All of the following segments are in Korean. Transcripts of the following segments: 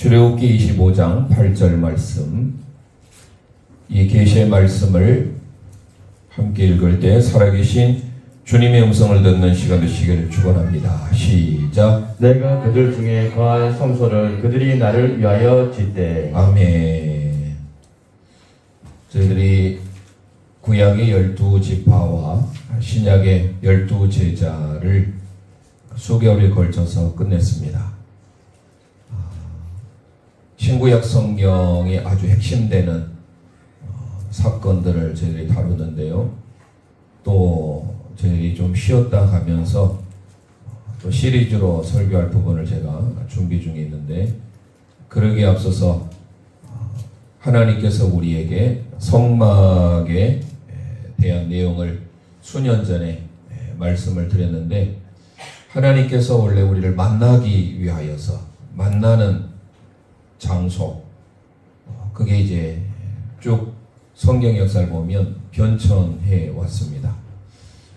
출애굽기 25장 8절 말씀, 이 계시의 말씀을 함께 읽을 때 살아계신 주님의 음성을 듣는 시간 되시기를 축원합니다. 시작. 내가 그들 중에 거할 성소를 그들이 나를 위하여 짓되. 아멘. 저희들이 구약의 12지파와 신약의 12제자를 수개월에 걸쳐서 끝냈습니다. 신구약 성경의 아주 핵심되는 사건들을 저희들이 다루는데요. 또 저희들이 좀 쉬었다 가면서 또 시리즈로 설교할 부분을 제가 준비 중에 있는데, 그러기에 앞서서 하나님께서 우리에게 성막에 대한 내용을 수년 전에 말씀을 드렸는데, 하나님께서 원래 우리를 만나기 위하여서 만나는 장소, 그게 이제 쭉 성경 역사를 보면 변천해 왔습니다.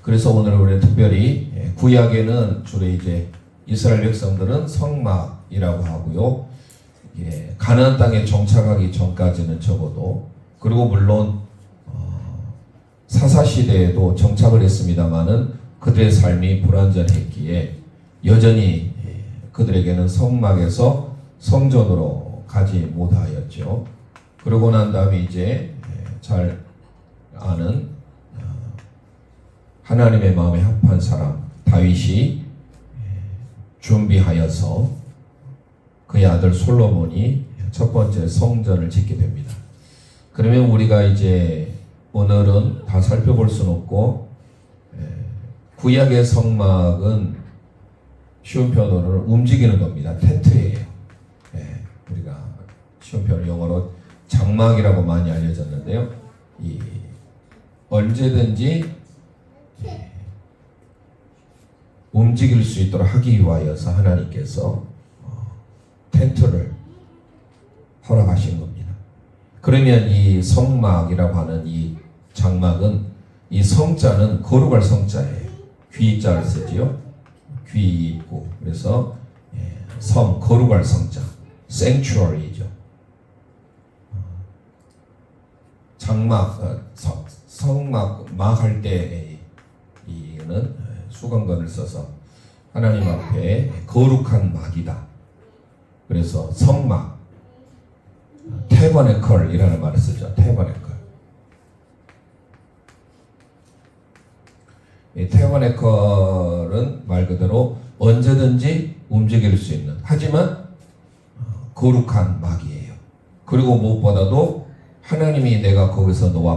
그래서 오늘 우리는 특별히 구약에는 주로 이제 이스라엘 백성들은 성막이라고 하고요. 가나안 땅에 정착하기 전까지는 적어도, 그리고 물론 사사 시대에도 정착을 했습니다마는 그들의 삶이 불완전했기에 여전히 그들에게는 성막에서 성전으로 가지 못하였죠. 그러고 난 다음에 이제 잘 아는 하나님의 마음에 합한 사람 다윗이 준비하여서 그의 아들 솔로몬이 첫 번째 성전을 짓게 됩니다. 그러면 우리가 이제 오늘은 다 살펴볼 수는 없고, 구약의 성막은 쉬운 표현으로는 움직이는 겁니다. 텐트예요. 우리가 쉬운 표현 영어로 장막이라고 많이 알려졌는데요. 언제든지 움직일 수 있도록 하기 위하여서 하나님께서 텐트를 허락하신 겁니다. 그러면 이 성막이라고 하는 이 장막은, 이 성자는 거룩할 성자예요. 귀자를 쓰지요. 귀 있고, 그래서 성, 거룩할 성자, sanctuary죠. 장막, 성막, 막할 때 이는 수건건을 써서 하나님 앞에 거룩한 막이다. 그래서 성막, 태버네컬이라는 말을 쓰죠. 태버네컬. 이 태버네컬은 말 그대로 언제든지 움직일 수 있는, 하지만 거룩한 막이에요. 그리고 무엇보다도 하나님이 내가 거기서 너와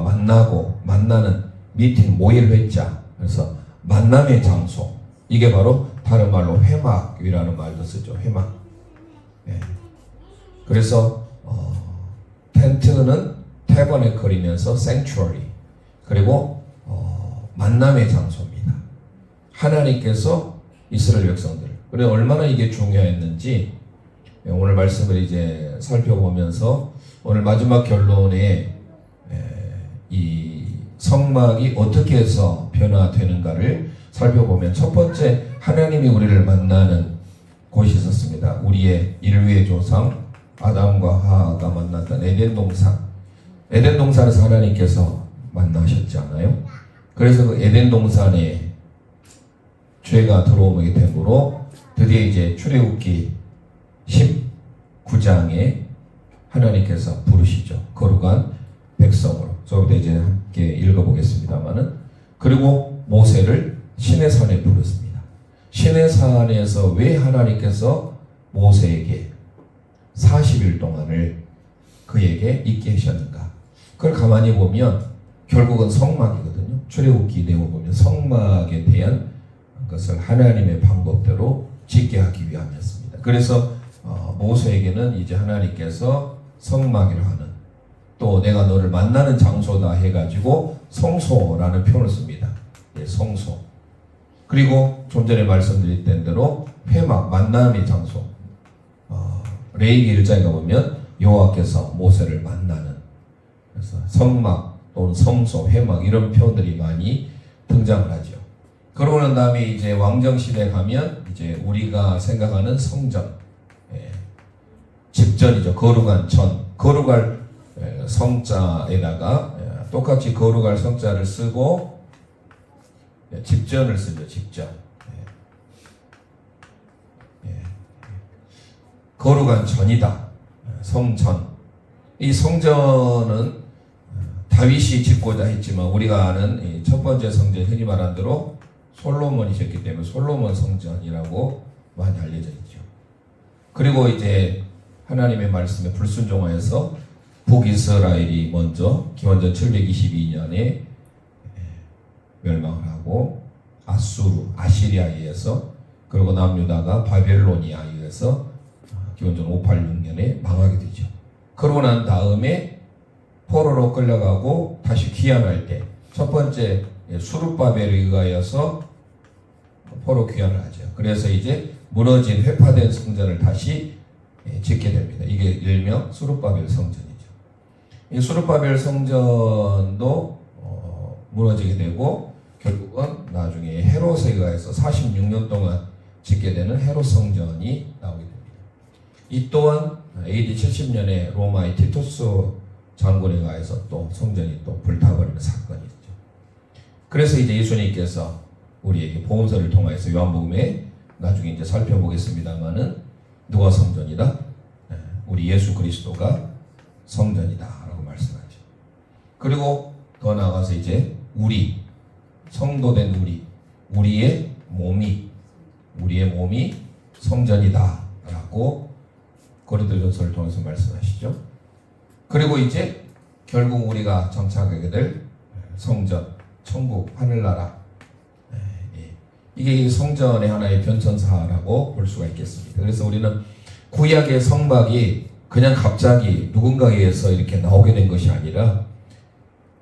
만나는 미팅, 모일 회자, 그래서 만남의 장소, 이게 바로 다른 말로 회막이라는 말도 쓰죠. 회막. 그래서 텐트는 태버네컬이면서 sanctuary, 그리고 만남의 장소입니다. 하나님께서 이스라엘 백성들, 그래 얼마나 이게 중요했는지 오늘 말씀을 이제 살펴보면서 오늘 마지막 결론에 이 성막이 어떻게 해서 변화되는가를 살펴보면, 첫 번째 하나님이 우리를 만나는 곳이 있었습니다. 우리의 인류의 조상 아담과 하와가 만났던 에덴 동산. 에덴 동산에서 하나님께서 만나셨지 않아요? 그래서 그 에덴 동산에 죄가 들어오게 되므로 드디어 이제 출애굽기 19장에 하나님께서 부르시죠. 거룩한 백성으로. 좀 더 이제 함께 읽어보겠습니다만은, 그리고 모세를 시내산에 부르습니다. 시내산에서 왜 하나님께서 모세에게 40일 동안을 그에게 있게 하셨는가? 그걸 가만히 보면 결국은 성막이거든요. 출애굽기 내용을 보면 성막에 대한 것을 하나님의 방법대로 짓게 하기 위함이었습니다. 그래서 모세에게는 이제 하나님께서 성막이라 하는, 또 내가 너를 만나는 장소다 해가지고 성소라는 표현을 씁니다. 성소. 그리고 좀 전에 말씀드린 대로 회막, 만남의 장소. 레위기 1장에 가보면 여호와께서 모세를 만나는, 그래서 성막 또는 성소, 회막 이런 표현들이 많이 등장을 하죠. 그러고 난 다음에 이제 왕정 시대에 가면 이제 우리가 생각하는 성전, 집전이죠. 거룩한 전. 거룩할 성자에다가 똑같이 거룩할 성자를 쓰고 집전을 쓰죠. 집전. 거룩한 전이다. 성전. 이 성전은 다윗이 짓고자 했지만 우리가 아는 이 첫 번째 성전, 흔히 말한 대로 솔로몬이 짓기 때문에 솔로몬 성전이라고 많이 알려져 있죠. 그리고 이제 하나님의 말씀에 불순종하여서 북이스라엘이 먼저 기원전 722년에 멸망을 하고 아시리아에 의해서, 그리고 남유다가 바벨로니아에 의해서 기원전 586년에 망하게 되죠. 그러고 난 다음에 포로로 끌려가고 다시 귀환할 때 첫 번째 수르바벨에 의하여서 포로 귀환을 하죠. 그래서 이제 무너진 회파된 성전을 다시 짓게 됩니다. 이게 일명 수르바벨 성전이죠. 이 수르바벨 성전도 무너지게 되고 결국은 나중에 헤롯에 의해서 46년 동안 짓게 되는 헤롯 성전이 나오게 됩니다. 이 또한 AD 70년에 로마의 티투스 장군에 의해서 또 성전이 또 불타버리는 사건이 있죠. 그래서 이제 예수님께서 우리에게 복음서를 통해서 요한복음에 나중에 이제 살펴보겠습니다만은 누가 성전이다? 우리 예수 그리스도가 성전이다라고 말씀하죠. 그리고 더 나아가서 이제 우리 성도된 우리의 몸이 성전이다라고 고린도전서를 통해서 말씀하시죠. 그리고 이제 결국 우리가 정착하게 될 성전, 천국, 하늘나라, 이게 성전의 하나의 변천사라고 볼 수가 있겠습니다. 그래서 우리는 구약의 성막이 그냥 갑자기 누군가에 의해서 이렇게 나오게 된 것이 아니라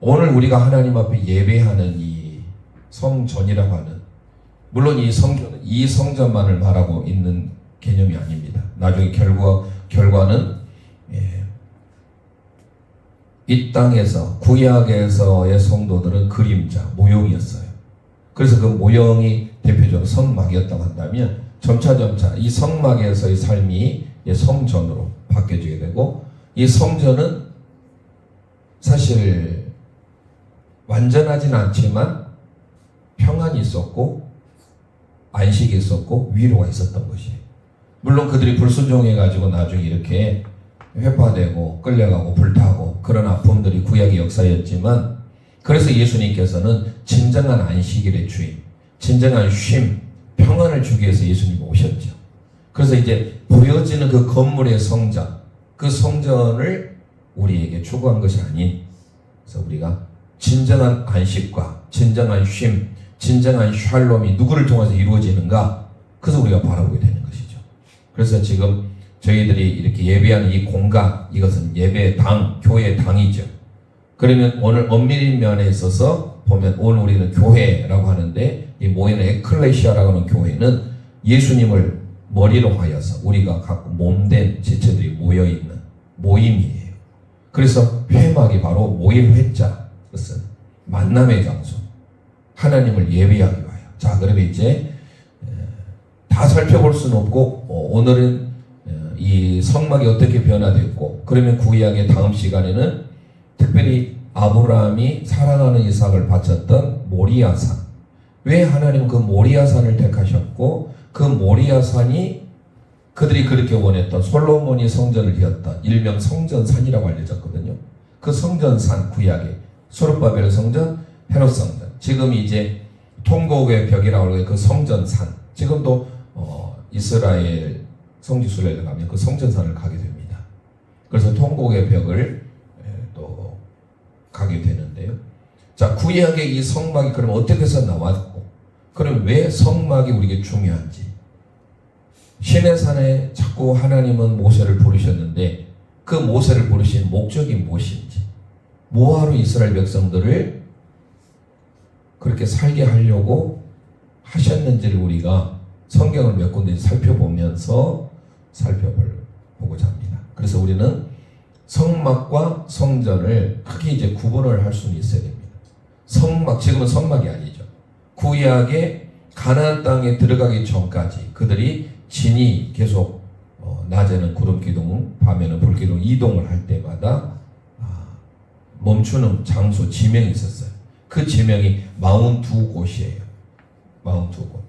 오늘 우리가 하나님 앞에 예배하는 이 성전이라고 하는, 물론 이 성전은 이 성전만을 말하고 있는 개념이 아닙니다. 나중에 결과는 이 땅에서 구약에서의 성도들은 그림자, 모형이었어요. 그래서 그 모형이 대표적으로 성막이었다고 한다면 점차 이 성막에서의 삶이 성전으로 바뀌어지게 되고, 이 성전은 사실 완전하진 않지만 평안이 있었고 안식이 있었고 위로가 있었던 것이에요. 물론 그들이 불순종해가지고 나중에 이렇게 회파되고 끌려가고 불타고 그런 아픔들이 구약의 역사였지만, 그래서 예수님께서는 진정한 안식일의 주인, 진정한 쉼, 평안을 주기 위해서 예수님이 오셨죠. 그래서 이제 보여지는 그 건물의 성전, 그 성전을 우리에게 추구한 것이 아닌, 그래서 우리가 진정한 안식과 진정한 쉼, 진정한 샬롬이 누구를 통해서 이루어지는가, 그래서 우리가 바라보게 되는 것이죠. 그래서 지금 저희들이 이렇게 예배하는 이 공간, 이것은 예배당, 교회당이죠. 그러면 오늘 엄밀히 면에 있어서 보면 오늘 우리는 교회라고 하는데, 이 모이는 에클레시아라고 하는 교회는 예수님을 머리로 하여서 우리가 갖고 몸된 지체들이 모여있는 모임이에요. 그래서 회막이 바로 모임 회자, 그것은 만남의 장소, 하나님을 예배하기 위하여. 자, 그러면 이제 다 살펴볼 수는 없고 오늘은 이 성막이 어떻게 변화됐고, 그러면 구약의 다음 시간에는 특별히 아브라함이 사랑하는 이삭을 바쳤던 모리아산, 왜 하나님은 그 모리아산을 택하셨고 그 모리아산이 그들이 그렇게 원했던 솔로몬이 성전을 지었던 일명 성전산이라고 알려졌거든요. 그 성전산, 구약의 소르바벨 성전, 헤롯 성전, 지금 이제 통곡의 벽이라고 하는 그 성전산, 지금도 이스라엘 성지순례에 가면 그 성전산을 가게 됩니다. 그래서 통곡의 벽을 또 가게 되는데요. 자, 구약의 이 성막이 그럼 어떻게 해서 나왔고, 그럼 왜 성막이 우리에게 중요한지, 시내산에 자꾸 하나님은 모세를 부르셨는데 그 모세를 부르신 목적이 무엇인지, 뭐하러 이스라엘 백성들을 그렇게 살게 하려고 하셨는지를 우리가 성경을 몇 군데 살펴보면서 살펴보고자 합니다. 그래서 우리는 성막과 성전을 크게 이제 구분을 할 수는 있어야 됩니다. 성막, 지금은 성막이 아니죠. 구약의 가나안 땅에 들어가기 전까지 그들이 진이 계속 낮에는 구름 기둥, 밤에는 불 기둥 이동을 할 때마다 멈추는 장소 지명이 있었어요. 그 지명이 42곳이에요. 42곳.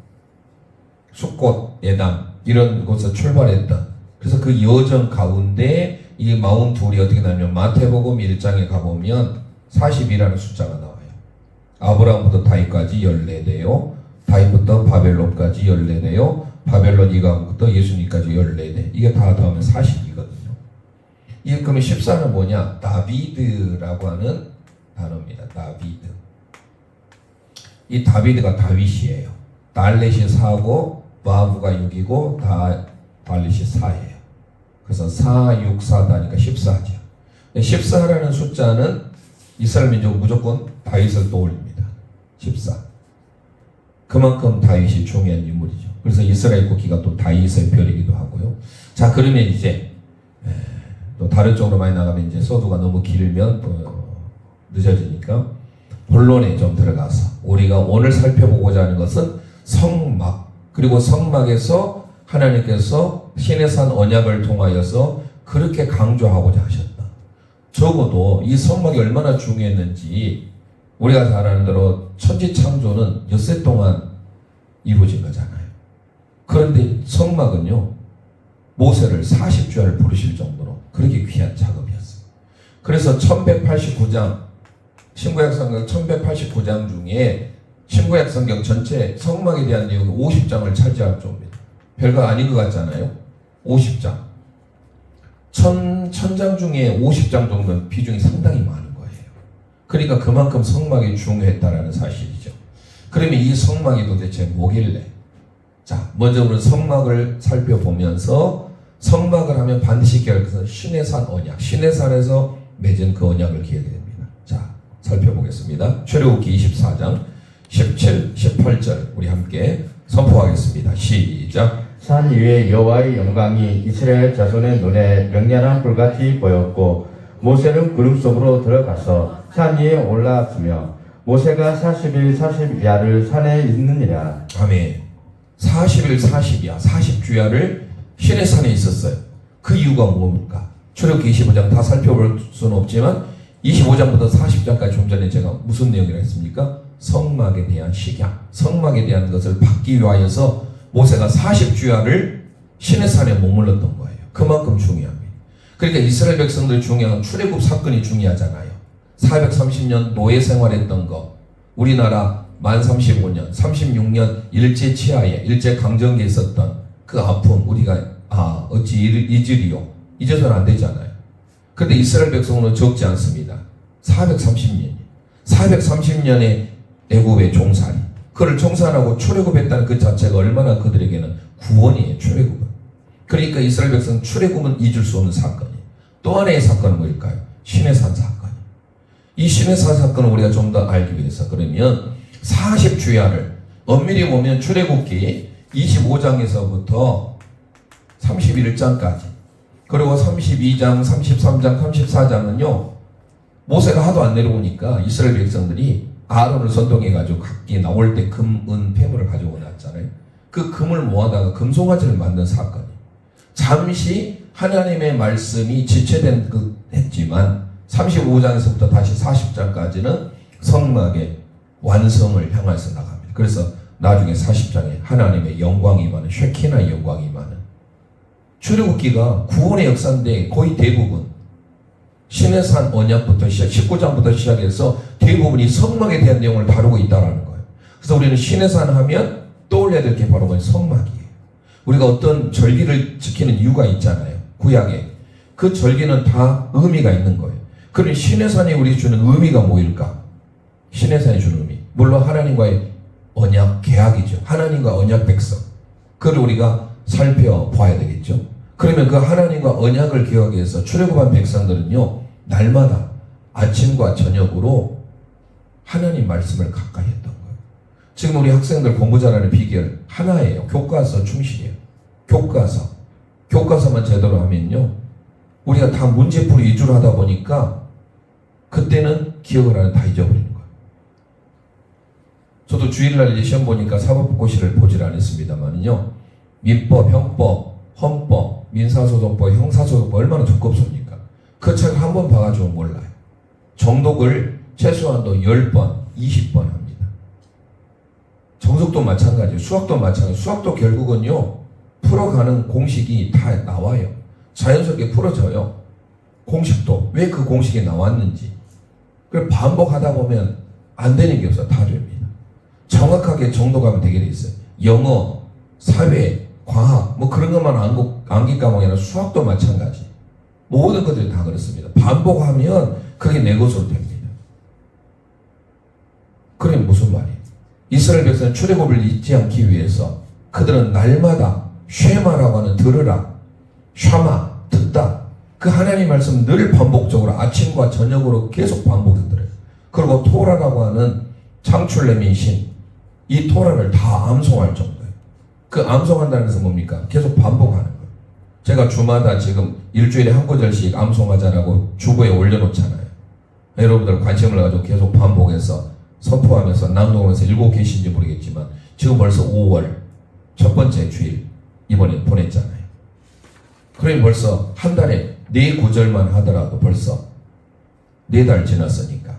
숫꽃, 예당 이런 곳에서 출발했던, 그래서 그 여정 가운데 이 42이 어떻게 나냐면 마태복음 1장에 가보면 40이라는 숫자가 나와요. 아브라함부터 다윗까지 14대요. 다윗부터 바벨론까지 14대요. 바벨론 이강부터 예수님까지 14대. 이게 다 더하면 40이거든요. 이게 그러면 14는 뭐냐? 다비드라고 하는 단어입니다. 다비드. 이 다비드가 다윗이에요. 달렛이 4고 바브가 6이고 달렛이 4예요. 그래서 4, 6, 4다니까 14죠. 14라는 숫자는 이스라엘 민족은 무조건 다윗을 떠올립니다. 14. 그만큼 다윗이 중요한 인물이죠. 그래서 이스라엘 국기가 또 다윗의 별이기도 하고요. 자, 그러면 이제 또 다른 쪽으로 많이 나가면 이제 서두가 너무 길면 또 늦어지니까 본론에 좀 들어가서 우리가 오늘 살펴보고자 하는 것은 성막, 그리고 성막에서 하나님께서 시내산 언약을 통하여서 그렇게 강조하고자 하셨다. 적어도 이 성막이 얼마나 중요했는지 우리가 잘 아는 대로 천지창조는 엿새 동안 이루어진 거잖아요. 그런데 성막은요, 모세를 40주야를 부르실 정도로 그렇게 귀한 작업이었어요. 그래서 1189장, 신구약 성경 1189장 중에 신구약 성경 전체 성막에 대한 내용이 50장을 차지할 정도입니다. 별거 아닌 것 같잖아요. 50장. 천장 중에 50장 정도는 비중이 상당히 많은 거예요. 그러니까 그만큼 성막이 중요했다라는 사실이죠. 그러면 이 성막이 도대체 뭐길래? 자, 먼저 우리는 성막을 살펴보면서 성막을 하면 반드시 기억할 것은 시내산 언약, 시내산에서 맺은 그 언약을 기억하게 됩니다. 자, 살펴보겠습니다. 출애굽기 24장 17, 18절 우리 함께 선포하겠습니다. 시작. 산 위에 여호와의 영광이 이스라엘 자손의 눈에 명량한 불같이 보였고 모세는 구름 속으로 들어가서 산 위에 올라왔으며 모세가 40일 40야를 산에 있느니라. 아멘. 40일 40야 40주야를 시내산에 있었어요. 그 이유가 뭡니까? 출애굽기 25장 다 살펴볼 수는 없지만 25장부터 40장까지 좀 전에 제가 무슨 내용이라 했습니까? 성막에 대한 식양, 성막에 대한 것을 받기 위하여서 모세가 40주야를 시내산에 머물렀던 거예요. 그만큼 중요합니다. 그러니까 이스라엘 백성들이 중요한 출애굽 사건이 중요하잖아요. 430년 노예 생활했던 거, 우리나라 만 35년, 36년 일제 치하에, 일제 강점기에 있었던 그 아픔, 우리가 어찌 잊으리요? 잊어서는 안 되잖아요. 그런데 이스라엘 백성은 적지 않습니다. 430년. 430년의 애굽의 종살이. 그를 청산하고 출애굽했다는 그 자체가 얼마나 그들에게는 구원이에요. 출애굽은. 그러니까 이스라엘 백성 출애굽은 잊을 수 없는 사건이에요. 또 하나의 사건은 뭘까요? 시내산 사건. 이 시내산 사건을 우리가 좀 더 알기 위해서 그러면 40주야를 엄밀히 보면 출애굽기 25장에서부터 31장까지 그리고 32장, 33장, 34장은요 모세가 하도 안 내려오니까 이스라엘 백성들이 아론을 선동해가지고 각기 나올 때 금, 은, 폐물을 가지고 나왔잖아요. 그 금을 모아다가 금송아지를 만든 사건이 잠시 하나님의 말씀이 지체된 했지만 35장에서부터 다시 40장까지는 성막의 완성을 향해서 나갑니다. 그래서 나중에 40장에 하나님의 영광이 많은 쉐키나의 영광이 많은 출애굽기가 구원의 역사인데 거의 대부분 시내산 언약부터 시작, 19장부터 시작해서 대부분이 성막에 대한 내용을 다루고 있다는 거예요. 그래서 우리는 시내산 하면 떠올려야 될 게 바로 성막이에요. 우리가 어떤 절기를 지키는 이유가 있잖아요. 구약에. 그 절기는 다 의미가 있는 거예요. 그럼 시내산이 우리 주는 의미가 뭐일까? 시내산이 주는 의미. 물론 하나님과의 언약, 계약이죠. 하나님과 언약 백성. 그걸 우리가 살펴봐야 되겠죠. 그러면 그 하나님과 언약을 기억하기 위해서 출애굽한 백성들은요 날마다 아침과 저녁으로 하나님 말씀을 가까이 했던 거예요. 지금 우리 학생들 공부 잘하는 비결 하나예요. 교과서 충실이에요. 교과서만 제대로 하면요 우리가 다 문제풀이 위주로 하다 보니까 그때는 기억을 안 해 다 잊어버리는 거예요. 저도 주일날 시험 보니까 사법고시를 보질 않았습니다만요 민법, 형법, 헌법, 민사소송법, 형사소송법 얼마나 두껍습니까? 그 책을 한 번 봐가지고 몰라요. 정독을 최소한도 10번, 20번 합니다. 정석도 마찬가지예요. 수학도 마찬가지예요. 수학도 결국은요, 풀어가는 공식이 다 나와요. 자연스럽게 풀어져요. 공식도. 왜 그 공식이 나왔는지. 그걸 반복하다 보면 안 되는 게 없어요. 다 됩니다. 정확하게 정독하면 되게 돼 있어요. 영어, 사회, 과학, 뭐 그런 것만 암기 과목이 아니라 수학도 마찬가지. 모든 것들이 다 그렇습니다. 반복하면 그게 내 것으로 됩니다. 그게 무슨 말이에요? 이스라엘 백성은 출애굽을 잊지 않기 위해서 그들은 날마다 쉐마라고 하는 들으라, 샤마, 듣다. 그 하나님 말씀 늘 반복적으로 아침과 저녁으로 계속 반복해서 들어요. 그리고 토라라고 하는 창출내민 신, 이 토라를 다 암송할 정도예요. 그 암송한다는 것은 뭡니까? 계속 반복하는 거예요. 제가 주마다 지금 일주일에 한 구절씩 암송하자라고 주보에 올려놓잖아요. 여러분들 관심을 가지고 계속 반복해서 선포하면서 낭독하면서 읽고 계신지 모르겠지만 지금 벌써 5월 첫 번째 주일 이번에 보냈잖아요. 그러니 벌써 한 달에 4구절만 하더라도 벌써 4달 지났으니까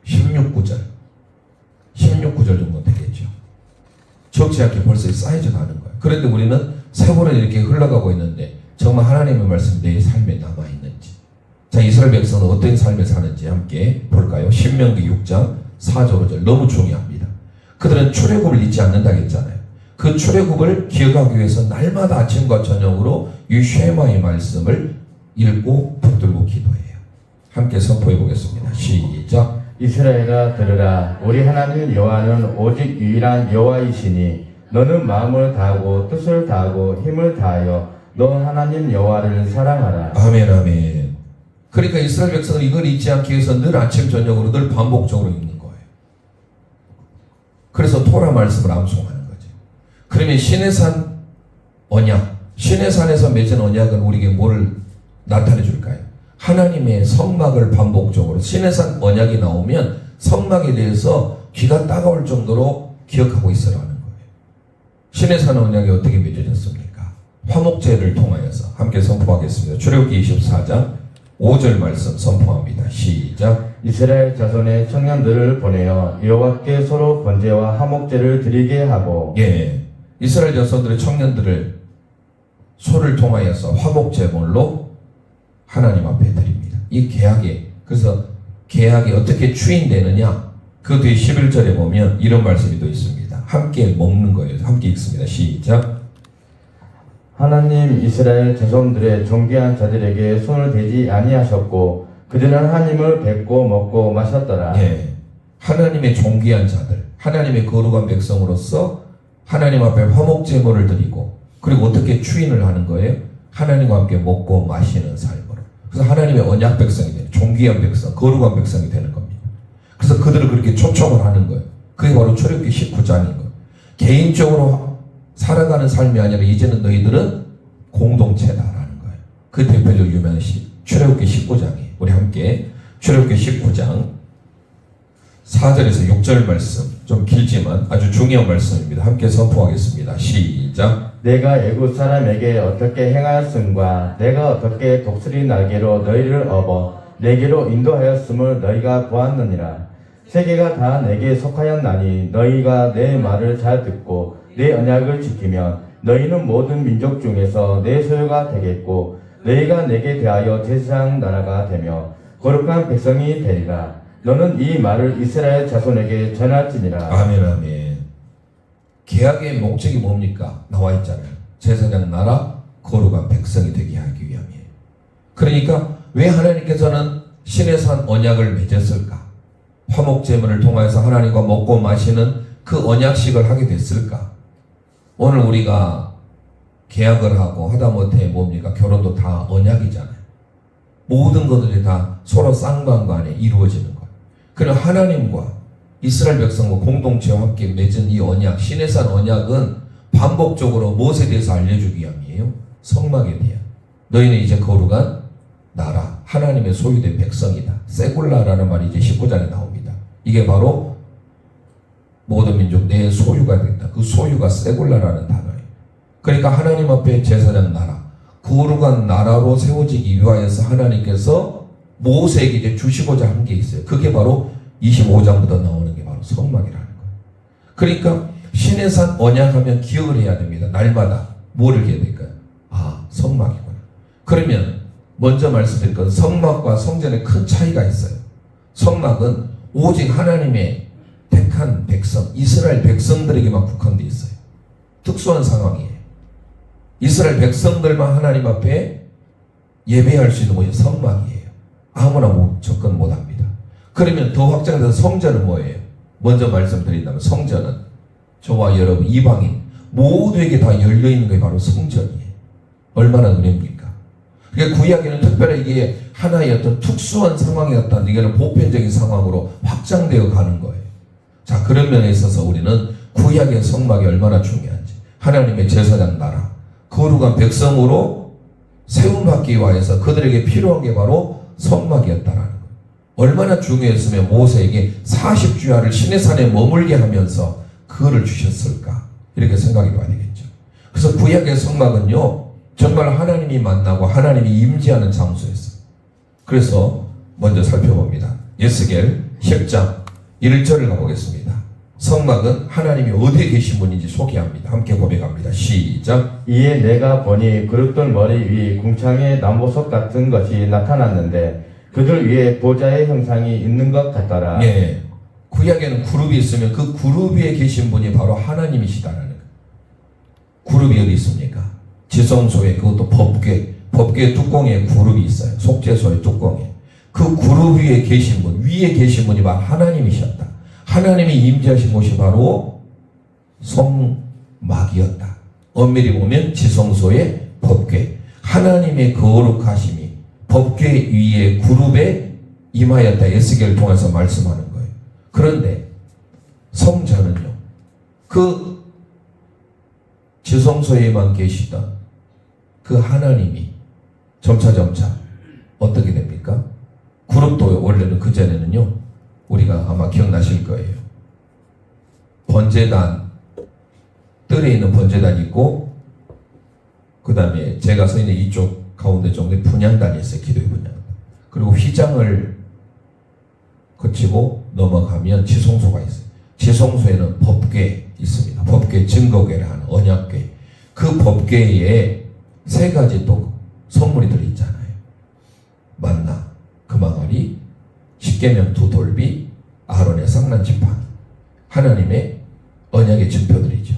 16구절 16구절 정도 되겠죠. 적지 않게 벌써 쌓여져 가는 거예요. 그런데 우리는 세월은 이렇게 흘러가고 있는데 정말 하나님의 말씀이 내 삶에 남아있는지, 자, 이스라엘 백성은 어떤 삶을 사는지 함께 볼까요? 신명기 6장 4절 5절 너무 중요합니다. 그들은 출애굽을 잊지 않는다고 했잖아요. 그 출애굽을 기억하기 위해서 날마다 아침과 저녁으로 이 쉐마의 말씀을 읽고 붙들고 기도해요. 함께 선포해 보겠습니다. 시작. 이스라엘아 들으라. 우리 하나님 여호와는 오직 유일한 여호와이시니 너는 마음을 다하고 뜻을 다하고 힘을 다하여 너 하나님 여호와를 사랑하라. 아멘 아멘. 그러니까 이스라엘 백성은 이걸 잊지 않기 위해서 늘 아침 저녁으로 늘 반복적으로 읽는 거예요. 그래서 토라 말씀을 암송하는 거죠. 그러면 시내산 언약, 시내산에서 맺은 언약은 우리에게 뭐를 나타내 줄까요? 하나님의 성막을 반복적으로, 시내산 언약이 나오면 성막에 대해서 귀가 따가울 정도로 기억하고 있으라는 거예요. 시내산 언약이 어떻게 맺어졌습니까? 화목제를 통하여서 함께 선포하겠습니다. 출애굽기 24장 5절 말씀 선포합니다. 시작. 이스라엘 자손의 청년들을 보내어 여호와께 서로 번제와 화목제를 드리게 하고. 예, 이스라엘 자손들의 청년들을 소를 통하여서 화목제물로 하나님 앞에 드립니다. 이 계약에, 그래서 계약이 어떻게 추인되느냐, 그 뒤에 11절에 보면 이런 말씀이 또 있습니다. 함께 먹는 거예요. 함께 읽습니다. 시작. 하나님 이스라엘 자손들의 존귀한 자들에게 손을 대지 아니하셨고 그들은 하나님을 뵙고 먹고 마셨더라. 예, 하나님의 존귀한 자들, 하나님의 거룩한 백성으로서 하나님 앞에 화목제물을 드리고, 그리고 어떻게 추인을 하는 거예요? 하나님과 함께 먹고 마시는 삶으로. 그래서 하나님의 언약 백성이 되는, 존귀한 백성, 거룩한 백성이 되는 겁니다. 그래서 그들을 그렇게 초청을 하는 거예요. 그게 바로 출애굽기 19장인 거예요. 개인적으로 살아가는 삶이 아니라 이제는 너희들은 공동체다라는 거예요. 그 대표적으로 유명한 출애굽기 19장이에요. 우리 함께 출애굽기 19장 4절에서 6절 말씀, 좀 길지만 아주 중요한 말씀입니다. 함께 선포하겠습니다. 시작. 내가 애굽 사람에게 어떻게 행하였음과 내가 어떻게 독수리 날개로 너희를 업어 내게로 인도하였음을 너희가 보았느니라. 세계가 다 내게 속하였나니 너희가 내 말을 잘 듣고 내 언약을 지키면 너희는 모든 민족 중에서 내 소유가 되겠고 너희가 내게 대하여 제사장 나라가 되며 거룩한 백성이 되리라. 너는 이 말을 이스라엘 자손에게 전할지니라. 아멘 아멘. 계약의 목적이 뭡니까? 나와 있잖아요. 제사장 나라, 거룩한 백성이 되게 하기 위함이에요. 그러니까 왜 하나님께서는 시내산 언약을 맺었을까? 화목제물을 통해서 하나님과 먹고 마시는 그 언약식을 하게 됐을까? 오늘 우리가 계약을 하고 하다못해 뭡니까? 결혼도 다 언약이잖아요. 모든 것들이 다 서로 쌍방간에 이루어지는 거예요. 그럼 하나님과 이스라엘 백성과 공동체와 함께 맺은 이 언약, 시내산 언약은 반복적으로 무엇에 대해서 알려주기 위함이에요? 성막에 대한. 너희는 이제 거룩한 나라, 하나님의 소유된 백성이다. 세굴라라는 말이 이제 19장에 나옵니다. 이게 바로 모든 민족 내 소유가 된다. 그 소유가 세굴라라는 단어예요. 그러니까 하나님 앞에 제사장 나라, 거룩한 나라로 세워지기 위하여서 하나님께서 모세에게 이제 주시고자 한 게 있어요. 그게 바로 25장부터 나오는 게 바로 성막이라는 거예요. 그러니까 신의 산 언약하면 기억을 해야 됩니다. 날마다 뭐를 해야 될까요? 아, 성막이구나. 그러면 먼저 말씀드릴 건 성막과 성전에 큰 차이가 있어요. 성막은 오직 하나님의 택한 백성, 이스라엘 백성들에게만 국한되어 있어요. 특수한 상황이에요. 이스라엘 백성들만 하나님 앞에 예배할 수 있는 곳이 성막이에요. 아무나 접근 못합니다. 그러면 더 확장돼서 성전은 뭐예요? 먼저 말씀드린다면 성전은 저와 여러분 이방인 모두에게 다 열려있는 게 바로 성전이에요. 얼마나 은혜입니까? 그러니까 구약에는 특별히 이게 하나의 어떤 특수한 상황이었다는 이게는 보편적인 상황으로 확장되어 가는 거예요. 자, 그런 면에 있어서 우리는 구약의 성막이 얼마나 중요한지, 하나님의 제사장 나라, 거룩한 백성으로 세움받기 위하여서 그들에게 필요한 게 바로 성막이었다라는 거예요. 얼마나 중요했으면 모세에게 40주야를 시내산에 머물게 하면서 그거를 주셨을까? 이렇게 생각이 와야 되겠죠. 그래서 구약의 성막은요, 정말 하나님이 만나고 하나님이 임재하는 장소였어요. 그래서 먼저 살펴봅니다. 에스겔 10장 1절을 가보겠습니다. 성막은 하나님이 어디에 계신 분인지 소개합니다. 함께 고백합니다. 시작. 이에 내가 보니 그릇돌 머리 위 궁창의 나무석 같은 것이 나타났는데 그들 위에 보좌의 형상이 있는 것 같더라. 예. 구약에는 그룹이 있으면 그 그룹 위에 계신 분이 바로 하나님이시다라는 거예요. 그룹이 어디 있습니까? 지성소에, 그것도 법궤 뚜껑에 그룹이 있어요. 속죄소의 뚜껑에. 그 그룹 위에 계신 분, 위에 계신 분이 바로 하나님이셨다. 하나님이 임재하신 곳이 바로 성막이었다. 엄밀히 보면 지성소의 법궤, 하나님의 거룩하심이 법궤 위에 그룹에 임하였다. 에스겔을 통해서 말씀하는 거예요. 그런데 성전은요, 그 지성소에만 계시던 그 하나님이 점차 어떻게 됩니까? 그룹도 원래는 그전에는요, 우리가 아마 기억나실 거예요. 번제단, 뜰에 있는 번제단이 있고, 그 다음에 제가 서 있는 이쪽 가운데 쪽에 분향단이 있어요. 기도의 분향단. 그리고 휘장을 거치고 넘어가면 지성소가 있어요. 지성소에는 법궤 있습니다. 법궤, 증거궤를 하는 언약궤. 그 법궤에 세 가지 또 선물이 들어있잖아요. 만나, 금항아리, 십계명 두 돌비, 아론의 상란지팡이. 하나님의 언약의 증표들이죠.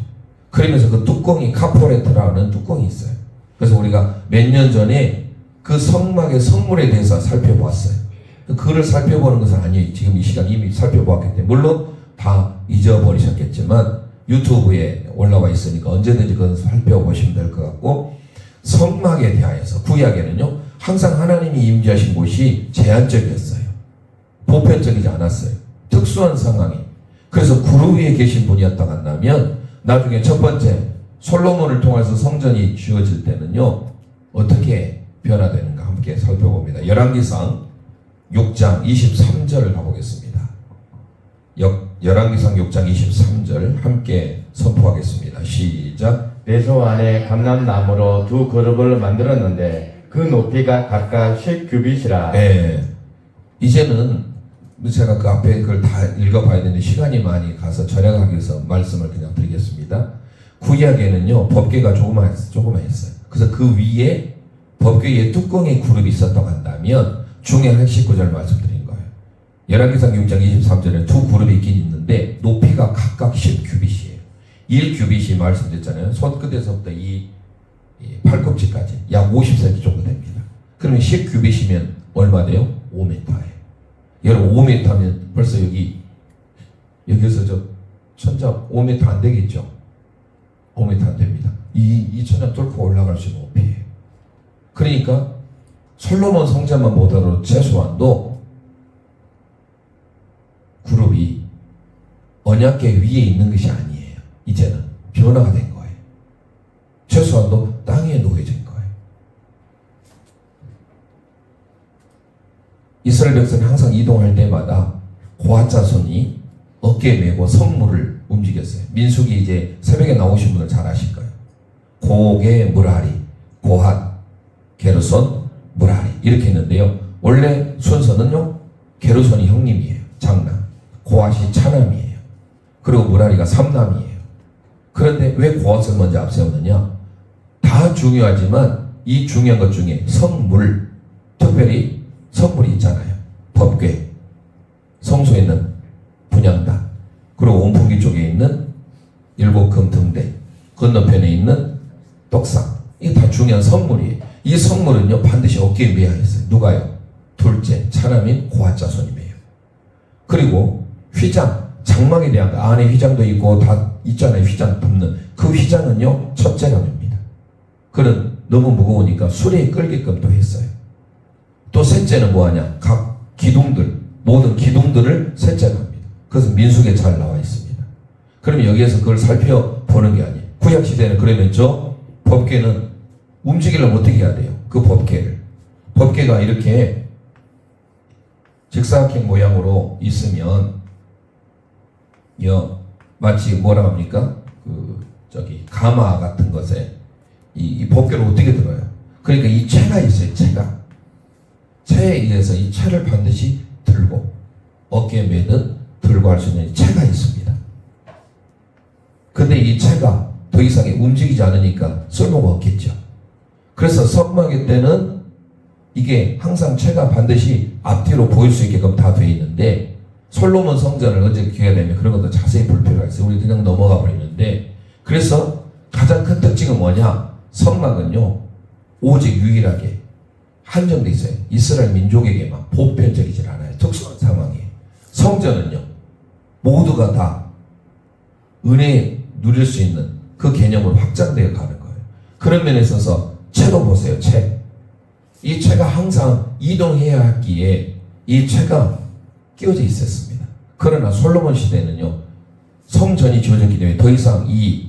그러면서 그 뚜껑이 카포레트라는 뚜껑이 있어요. 그래서 우리가 몇 년 전에 그 성막의 성물에 대해서 살펴보았어요. 그를 살펴보는 것은 아니에요. 지금 이 시간 이미 살펴보았기 때문에. 물론 다 잊어버리셨겠지만 유튜브에 올라와 있으니까 언제든지 그건 살펴보시면 될 것 같고, 성막에 대하여서 구약에는요, 항상 하나님이 임재하신 곳이 제한적이었어요. 보편적이지 않았어요. 특수한 상황이. 그래서 그룹 위에 계신 분이었다고 한다면 나중에 첫 번째 솔로몬을 통해서 성전이 지어질 때는요, 어떻게 변화되는가 함께 살펴봅니다. 열왕기상 6장 23절을 가보겠습니다. 열왕기상 6장 23절 함께 선포하겠습니다. 시작. 배소 안에 감람나무로 두 그룹을 만들었는데 그 높이가 각각 10규빗이라. 네. 이제는 제가 그 앞에 그걸 다 읽어봐야 되는데 시간이 많이 가서 절약하기 위해서 말씀을 그냥 드리겠습니다. 구약에는요, 법궤가 조그마했어요. 그래서 그 위에 법궤에 뚜껑의 그룹이 있었다고 한다면 중요한 19절 말씀드린 거예요. 열왕기상 6장 23절에 두 그룹이 있긴 있는데 높이가 각각 10규빗이에요. 1규빗이 말씀드렸잖아요. 손끝에서부터 이 팔꿈치까지 약 50cm 정도 됩니다. 그러면 10규빗이면 얼마 돼요? 5m예요. 여러분 5m면 벌써 여기서 저 천장 5m 안 되겠죠? 5m 안 됩니다. 이 천장 뚫고 올라갈 수 있는 높이에요. 그러니까 솔로몬 성전만 보더라도 최소한도 그룹이 언약궤 위에 있는 것이 아니에요. 이제는 변화가 된 거예요. 최소한도 땅에 놓여진 거예요. 이스라엘 백성이 항상 이동할 때마다 고핫 자손이 어깨에 메고 성물을 움직였어요. 민수기 이제 새벽에 나오신 분들 잘 아실 거예요. 고개 무라리, 고핫, 게르손, 무라리 이렇게 했는데요. 원래 순서는요. 게르손이 형님이에요. 장남. 고앗이 차남이에요. 그리고 무라리가 삼남이에요. 그런데 왜 고앗을 먼저 앞세우느냐? 다 중요하지만 이 중요한 것 중에 성물, 특별히 성물이 있잖아요. 법궤, 성소에 있는 분향단, 그리고 온풍기 쪽에 있는 일곱금 등대, 건너편에 있는 떡상, 이게 다 중요한 성물이에요. 이 성물은요 반드시 어깨에 매야 했어요. 누가요? 둘째 차남인 고앗 자손이에요. 그리고 휘장, 장막에 대한 거, 안에 휘장도 있고 다 있잖아요. 휘장 덮는 그 휘장은요 첫째감입니다. 그는 너무 무거우니까 수레에 끌게끔 또 했어요. 또 셋째는 뭐하냐? 각 기둥들, 모든 기둥들을 셋째로 합니다. 그래서 민수기에 잘 나와 있습니다. 그러면 여기에서 그걸 살펴보는 게 아니에요. 구약시대는 그러면 저 법궤는 움직이려면 어떻게 해야 돼요? 그 법궤를. 법궤가 이렇게 직사각형 모양으로 있으면 마치 뭐라 합니까? 가마 같은 것에 이 법궤를 어떻게 들어요? 그러니까 이 채가 있어요. 채에 의해서 이 채를 반드시 들고 어깨에 매든 들고 할 수 있는 채가 있습니다. 근데 이 채가 더 이상 움직이지 않으니까 쓸모가 없겠죠. 그래서 성막의 때는 이게 항상 채가 반드시 앞뒤로 보일 수 있게끔 다 되어 있는데 솔로몬 성전을 언제 기회가 되면 그런 것도 자세히 볼 필요가 있어요. 우리 그냥 넘어가 버리는데 그래서 가장 큰 특징은 뭐냐? 성막은요 오직 유일하게 한정돼 있어요. 이스라엘 민족에게만 보편적이질 않아요. 특수한 상황이에요. 성전은요 모두가 다 은혜 누릴 수 있는 그 개념으로 확장되어 가는 거예요. 그런 면에 있어서 채도 보세요. 채. 이 채가 항상 이동해야 하기에 이 채가 끼워져 있었습니다. 그러나 솔로몬 시대는요 성전이 지어졌기 때문에 더 이상 이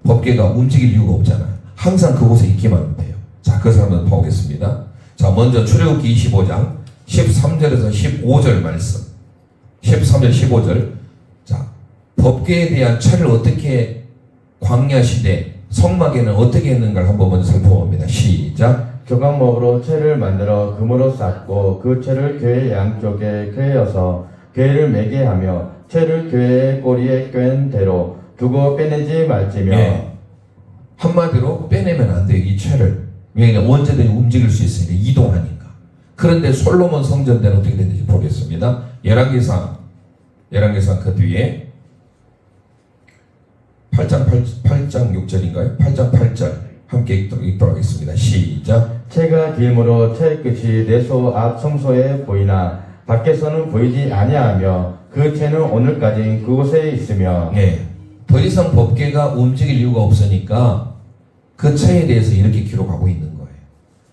법궤가 움직일 이유가 없잖아요. 항상 그곳에 있기만 하면 돼요. 자, 그래서 한번 보겠습니다. 자, 먼저 출애굽기 25장 13절에서 15절 말씀. 13절 15절. 자, 법궤에 대한 채를 어떻게 광야 시대 성막에는 어떻게 했는가를 한번 먼저 살펴봅니다. 시작. 조각목으로 채를 만들어 금으로 쌓고 그 채를 궤의 양쪽에 꿰어서 궤를 매게 하며 채를 궤의 꼬리에 꿰은 대로 두고 빼내지 말지며. 예. 한마디로 빼내면 안 돼요. 이 채를. 왜냐하면 언제든지 움직일 수 있으니까 이동하니까. 그런데 솔로몬 성전 때는 어떻게 됐는지 보겠습니다. 열왕기상 그 뒤에 8장 6절인가요? 8장 8절 함께 읽도록 하겠습니다. 시작. 채가 길므로 채 끝이 내소 앞 성소에 보이나 밖에서는 보이지 아니하며 그 채는 오늘까지 그곳에 있으며. 네. 더 이상 법궤가 움직일 이유가 없으니까 그 채에 대해서 이렇게 기록하고 있는 거예요.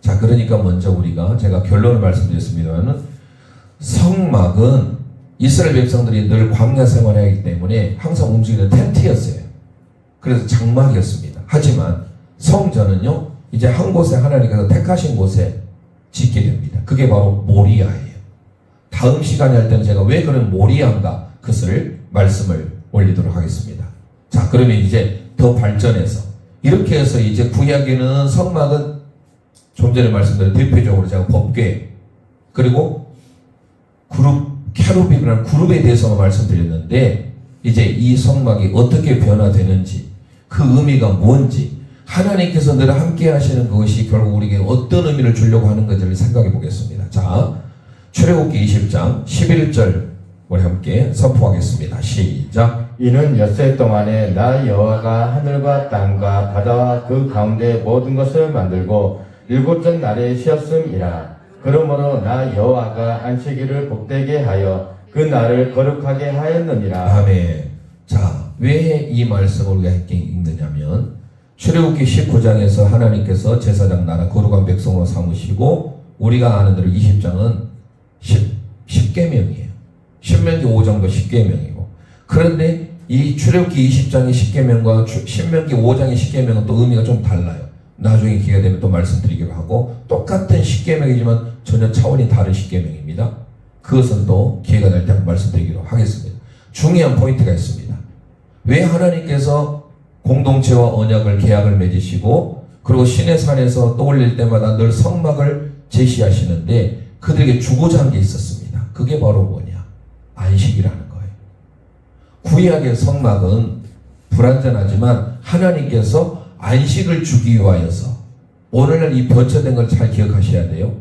자, 그러니까 먼저 제가 결론을 말씀드렸습니다만은 성막은 이스라엘 백성들이 늘 광야 생활을 하기 때문에 항상 움직이는 텐트였어요. 그래서 장막이었습니다. 하지만 성전은요 이제 한 곳에 하나님께서 택하신 곳에 짓게 됩니다. 그게 바로 모리아예요. 다음 시간에 할 때는 제가 왜 그런 모리아인가 그것을 말씀을 올리도록 하겠습니다. 자, 그러면 이제 더 발전해서 이렇게 해서 이제 구약에는 성막은 좀 전에 말씀드린 대표적으로 제가 법궤 그리고 캐루빔이라는 그룹에 대해서만 말씀드렸는데 이제 이 성막이 어떻게 변화되는지 그 의미가 뭔지 하나님께서 늘 함께 하시는 것이 결국 우리에게 어떤 의미를 주려고 하는 건지를 생각해 보겠습니다. 자, 출애굽기 20장 11절 우리 함께 선포하겠습니다. 시작. 이는 엿새 동안에 나 여호와가 하늘과 땅과 바다와 그 가운데 모든 것을 만들고 일곱째 날에 쉬었음이라. 그러므로 나 여호와가 안식일을 복되게 하여 그 날을 거룩하게 하였느니라. 아멘. 자, 왜 이 말씀을 우리가 함께 읽느냐면 출애굽기 19장에서 하나님께서 제사장 나라 거룩한 백성으로 삼으시고 우리가 아는 대로 20장은 10계명이에요. 신명기 5장도 10계명이고 그런데 이 출애굽기 20장의 10계명과 신명기 5장의 10계명은 또 의미가 좀 달라요. 나중에 기회가 되면 또 말씀드리기로 하고 똑같은 10계명이지만 전혀 차원이 다른 10계명입니다. 그것은 또 기회가 될 때 말씀드리기로 하겠습니다. 중요한 포인트가 있습니다. 왜 하나님께서 공동체와 언약을 계약을 맺으시고 그리고 시내산에서 떠올릴 때마다 늘 성막을 제시하시는데 그들에게 주고자 한 게 있었습니다. 그게 바로 뭐냐? 안식이라는 거예요. 구약의 성막은 불완전하지만 하나님께서 안식을 주기 위하여서 오늘날 이 변처된 걸 잘 기억하셔야 돼요.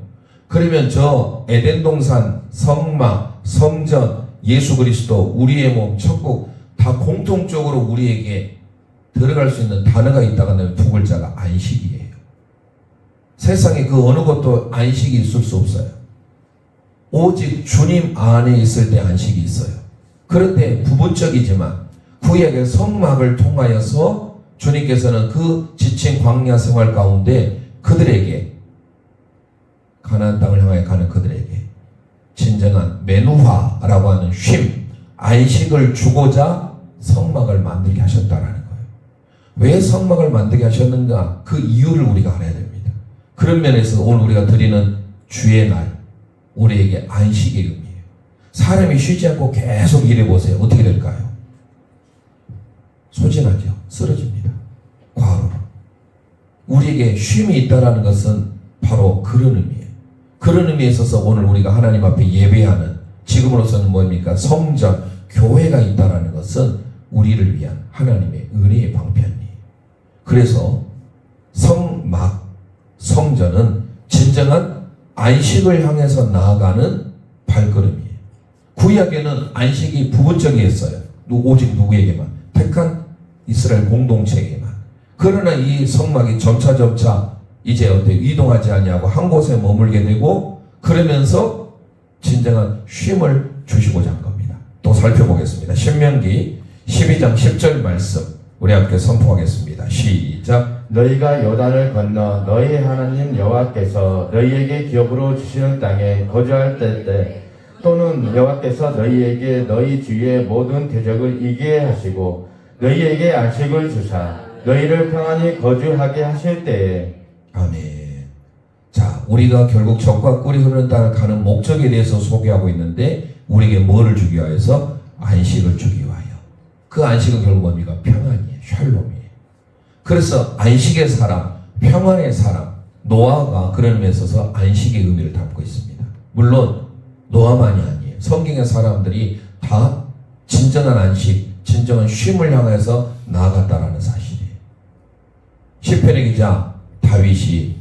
그러면 저 에덴 동산, 성막, 성전, 예수 그리스도, 우리의 몸, 천국 다 공통적으로 우리에게 들어갈 수 있는 단어가 있다가 하면 두 글자가 안식이에요. 세상에 그 어느 것도 안식이 있을 수 없어요. 오직 주님 안에 있을 때 안식이 있어요. 그런데 부분적이지만 구약의 성막을 통하여서 주님께서는 그 지친 광야 생활 가운데 그들에게 가나안 땅을 향해 가는 그들에게 진정한 메누하라고 하는 쉼, 안식을 주고자 성막을 만들게 하셨다라는 거예요. 왜 성막을 만들게 하셨는가? 그 이유를 우리가 알아야 됩니다. 그런 면에서 오늘 우리가 드리는 주의 날, 우리에게 안식의 의미예요. 사람이 쉬지 않고 계속 일해보세요. 어떻게 될까요? 소진하죠. 쓰러집니다. 과로로. 우리에게 쉼이 있다라는 것은 바로 그런 의미예요. 그런 의미에 있어서 오늘 우리가 하나님 앞에 예배하는 지금으로서는 뭡니까? 성전, 교회가 있다라는 것은 우리를 위한 하나님의 은혜의 방편이에요. 그래서 성막, 성전은 진정한 안식을 향해서 나아가는 발걸음이에요. 구약에는 안식이 부분적이었어요. 오직 누구에게만? 택한 이스라엘 공동체에게만. 그러나 이 성막이 점차 이제 어때 이동하지 않냐고 한 곳에 머물게 되고 그러면서 진정한 쉼을 주시고자 한 겁니다. 또 살펴보겠습니다. 신명기 12장 10절 말씀 우리 함께 선포하겠습니다. 시작. 너희가 요단을 건너 너희 하나님 여호와께서 너희에게 기업으로 주시는 땅에 거주할 때 또는 여호와께서 너희에게 너희 주위의 모든 대적을 이기게 하시고 너희에게 안식을 주사 너희를 평안히 거주하게 하실 때에. 아멘. 자, 우리가 결국 적과 꿀이 흐르는 땅을 가는 목적에 대해서 소개하고 있는데 우리에게 뭐를 주기 위하여서? 안식을 주기 위하여. 그 안식은 결국 뭡니까? 평안이에요. 샬롬이에요. 그래서 안식의 사람, 평안의 사람, 노아가 그런 의미에 있어서 안식의 의미를 담고 있습니다. 물론 노아만이 아니에요. 성경의 사람들이 다 진정한 안식, 진정한 쉼을 향해서 나아갔다라는 사실이에요. 시편의 기자 다윗이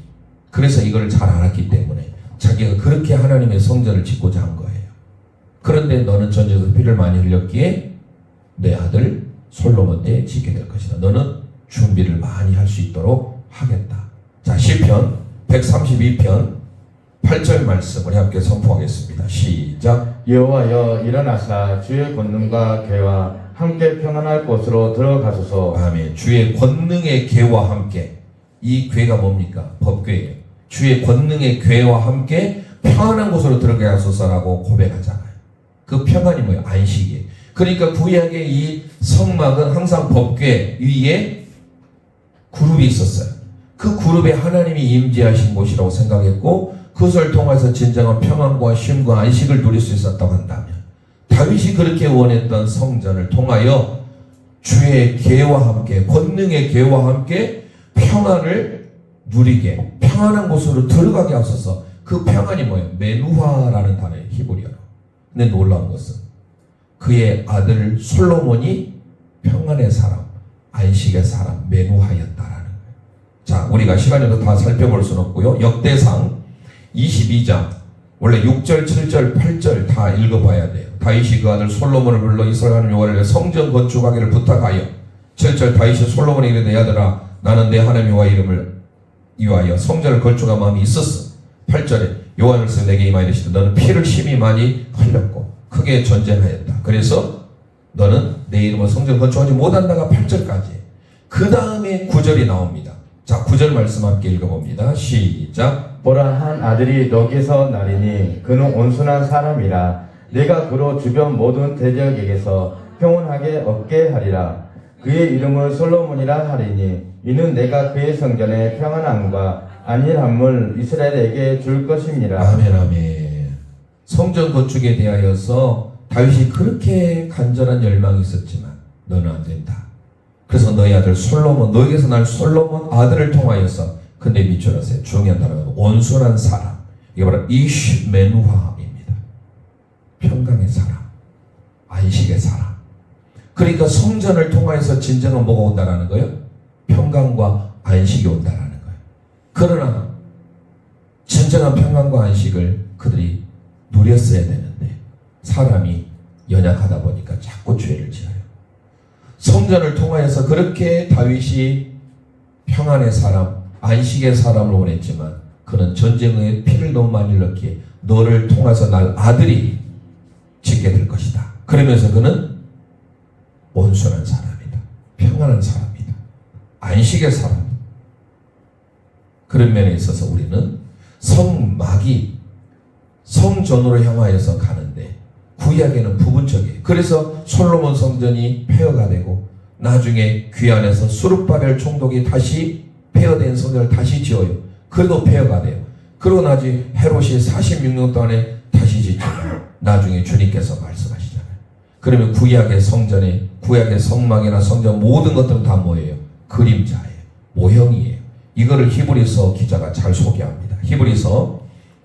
그래서 이걸 잘 알았기 때문에 자기가 그렇게 하나님의 성전을 짓고자 한 거예요. 그런데 너는 전쟁에서 피를 많이 흘렸기에 내 아들 솔로몬 때 짓게 될 것이다. 너는 준비를 많이 할 수 있도록 하겠다. 자, 시편 132편 8절 말씀 우리 함께 선포하겠습니다. 시작. 여호와여 일어나사 주의 권능과 궤와 함께 평안할 곳으로 들어가소서. 아멘. 주의 권능의 궤와 함께. 이 궤가 뭡니까? 법궤예요. 주의 권능의 궤와 함께 평안한 곳으로 들어가게 하소서라고 고백하잖아요. 그 평안이 뭐예요? 안식이에요. 그러니까 구약의 이 성막은 항상 법궤 위에 그룹이 있었어요. 그 그룹에 하나님이 임재하신 곳이라고 생각했고 그것을 통해서 진정한 평안과 쉼과 안식을 누릴 수 있었다고 한다면 다윗이 그렇게 원했던 성전을 통하여 주의 궤와 함께 권능의 궤와 함께 평안을 누리게 평안한 곳으로 들어가게 하소서. 그 평안이 뭐예요? 메누하라는 단어예요. 히브리어로. 근데 놀라운 것은 그의 아들 솔로몬이 평안의 사람, 안식의 사람, 메누하였다라는 거예요. 자, 우리가 시간이 없어서 다 살펴볼 수는 없고요. 역대상 22장 원래 6절, 7절, 8절 다 읽어봐야 돼요. 다윗이 그 아들 솔로몬을 불러 이스라엘 하나님 여호와를 위해 성전 건축하기를 부탁하여 7절 다윗이 솔로몬에게 이르되 내 아들아 나는 내 하나님 여호와 이름을 위하여 성전을 건축한 마음이 있었어. 8절에 여호와께서 내게 임하여 이르시되 너는 피를 심히 많이 흘렸고 크게 전쟁하였다. 그래서 너는 내 이름으로 성전 건축하지 못한다가 8절까지. 그 다음에 9절이 나옵니다. 자, 9절 말씀 함께 읽어봅니다. 시작. 보라 한 아들이 너게서 나리니 그는 온순한 사람이라 내가 그로 주변 모든 대적에게서 평온하게 얻게 하리라. 그의 이름을 솔로몬이라 하리니 이는 내가 그의 성전에 평안함과 안일함을 이스라엘에게 줄 것입니다. 아멘 아멘. 성전 건축에 대하여서 다윗이 그렇게 간절한 열망이 있었지만 너는 안 된다. 그래서 너희 아들 솔로몬, 너에게서 날 솔로몬 아들을 통하여서 근데 밑줄 하세요. 중요한 단어는 온순한 사람. 이게 바로 이시메누하입니다. 평강의 사람, 안식의 사람. 그러니까 성전을 통하여서 진정한 뭐가 온다라는 거예요? 평강과 안식이 온다라는 거예요. 그러나 진정한 평강과 안식을 그들이 누렸어야 되는데 사람이 연약하다 보니까 자꾸 죄를 지어요. 성전을 통하여서 그렇게 다윗이 평안의 사람, 안식의 사람을 원했지만 그는 전쟁에 피를 너무 많이 흘렸기에 너를 통해서 날 아들이 짓게 될 것이다. 그러면서 그는 온순한 사람이다. 평안한 사람이다. 안식의 사람. 그런 면에 있어서 우리는 성막이 성전으로 향하여서 가는데 구약에는 부분적이에요. 그래서 솔로몬 성전이 폐허가 되고 나중에 귀환에서 수룹바벨 총독이 다시 폐허된 성전을 다시 지어요. 그래도 폐허가 돼요. 그러고 나중에 헤롯이 46년 동안에 다시 짓잖아요. 나중에 주님께서 말씀하시잖아요. 그러면 구약의 성전에 구약의 성막이나 성전 모든 것들은 다 뭐예요? 그림자예요. 모형이에요. 이거를 히브리서 기자가 잘 소개합니다. 히브리서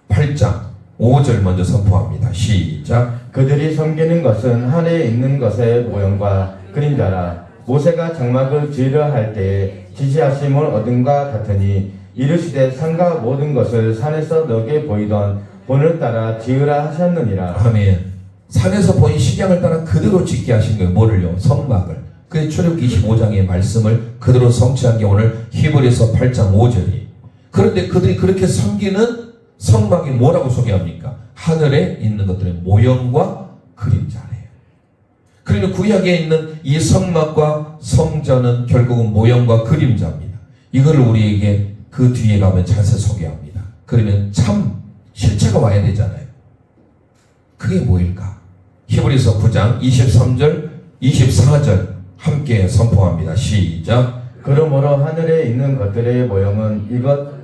8장 5절 먼저 선포합니다. 시작. 그들이 섬기는 것은 하늘에 있는 것의 모형과 그림자라. 모세가 장막을 지으려 할 때에 지시하심을 얻음과 같으니 이르시되 산과 모든 것을 산에서 너게 보이던 본을 따라 지으라 하셨느니라. 아멘. 산에서 보인 식양을 따라 그대로 짓게 하신 거예요. 뭐를요? 성막을. 그 출애굽기 25장의 말씀을 그대로 성취한 게 오늘 히브리서 8장 5절이. 그런데 그들이 그렇게 섬기는 성막이 뭐라고 소개합니까? 하늘에 있는 것들의 모형과 그림자래요. 그러면 구약에 있는 이 성막과 성전은 결국은 모형과 그림자입니다. 이걸 우리에게 그 뒤에 가면 자세히 소개합니다. 그러면 참 실체가 와야 되잖아요. 그게 뭐일까? 히브리서 9장 23절 24절 함께 선포합니다. 시작. 그러므로 하늘에 있는 것들의 모형은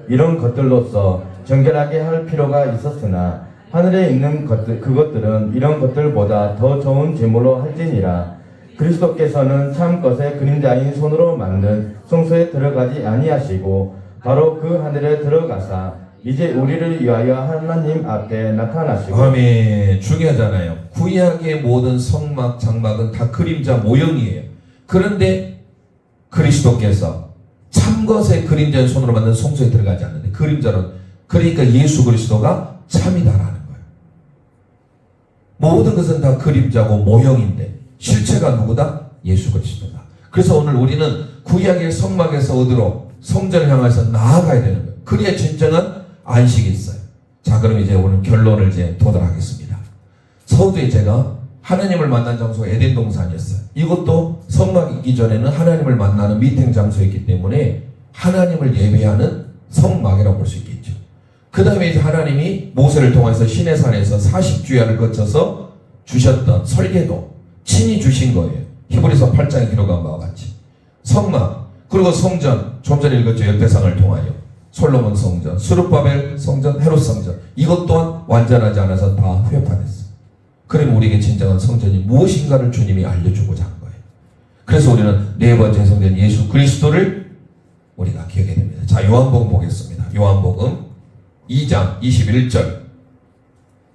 이런 것들로서 정결하게 할 필요가 있었으나 하늘에 있는 그것들은 이런 것들보다 더 좋은 제물로 할지니라. 그리스도께서는 참 것의 그림자인 손으로 만든 성소에 들어가지 아니하시고 바로 그 하늘에 들어가사 이제 우리를 위하여 하나님 앞에 나타나시고. 아멘. 중요하잖아요. 구약의 모든 성막 장막은 다 그림자 모형이에요. 그런데 그리스도께서 참것의 그림자의 손으로 만든 성소에 들어가지 않는데 그림자는 그러니까 예수 그리스도가 참이다라는 거예요. 모든 것은 다 그림자고 모형인데 실체가 누구다? 예수 그리스도다. 그래서 오늘 우리는 구약의 성막에서 어디로 성전을 향해서 나아가야 되는 거예요. 그래야 진정한 안식이 있어요. 자, 그럼 이제 오늘 결론을 이제 도달하겠습니다. 서두에 제가 하나님을 만난 장소가 에덴 동산이었어요. 이것도 성막이기 전에는 하나님을 만나는 미팅 장소였기 때문에 하나님을 예배하는 성막이라고 볼 수 있겠죠. 그 다음에 이제 하나님이 모세를 통해서 시내산에서 40주야를 거쳐서 주셨던 설계도 친히 주신 거예요. 히브리서 8장에 기록한 바와 같이 성막 그리고 성전 좀 전에 읽었죠. 열대상을 통하여 솔로몬 성전, 스룹바벨 성전, 헤롯 성전 이것 또한 완전하지 않아서 다 회파됐어요. 그러면 우리에게 진정한 성전이 무엇인가를 주님이 알려주고자 한 거예요. 그래서 우리는 네 번째 성전 예수 그리스도를 우리가 기억해야 됩니다. 자, 요한복음 보겠습니다. 요한복음 2장 21절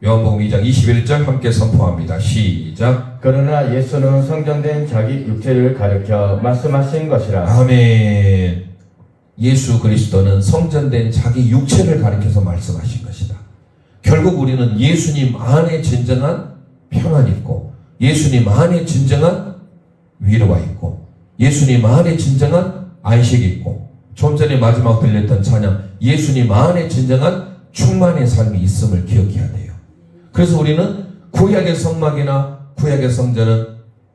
요한복음 2장 21절 함께 선포합니다. 시작. 그러나 예수는 성전된 자기 육체를 가리켜 말씀하신 것이라. 아멘. 예수 그리스도는 성전된 자기 육체를 가리켜서 말씀하신 것이다. 결국 우리는 예수님 안에 진정한 평안이 있고 예수님 안에 진정한 위로가 있고 예수님 안에 진정한 안식이 있고 좀 전에 마지막 들렸던 찬양 예수님 안에 진정한 충만의 삶이 있음을 기억해야 돼요. 그래서 우리는 구약의 성막이나 구약의 성전은